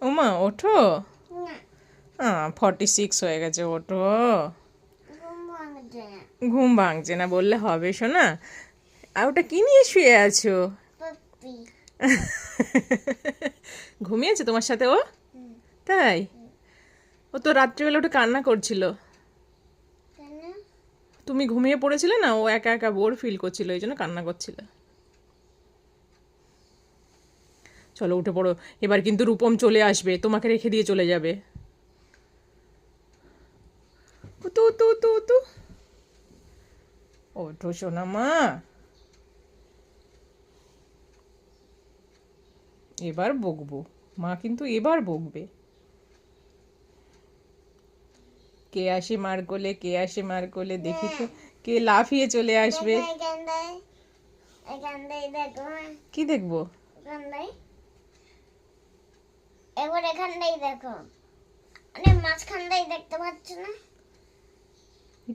ওমা ওঠো। না, 46 হয়ে গেছে, ওঠো। ঘুম ভাঙছে না। ঘুম ভাঙছে না বললে হবে শোনা। আর ওটা কি নিয়ে শুয়ে আছো? পাপ্পি। ঘুমিয়েছে তোমার সাথে ও? হুম, তাই? হুম। ও তো রাত্রিবেলা ওটা কান্না করছিল। কেন? তুমি ঘুমিয়ে পড়েছিলে না, ও একা একা বোর ফিল করছিল, এই জন্য কান্না করছিল। চলো উঠে পড়ো। এবার কিন্তু রূপম চলে আসবে, তোমাকে রেখে দিয়ে চলে যাবে। উতু উতু উতু উতু। ওঠো সোনা মা। এবার বকবো, মা কিন্তু এবার বকবে। কে আসে মার কোলে, কে আসে মার কোলে, দেখি তো কে লাফিয়ে চলে আসবে। দেখো এখানটায়, এখানটায় দেখো, কি দেখবো? এখানটায়। এবার এখানটাই দেখো, মানে মাঝখানটাই দেখতে পাচ্ছ না?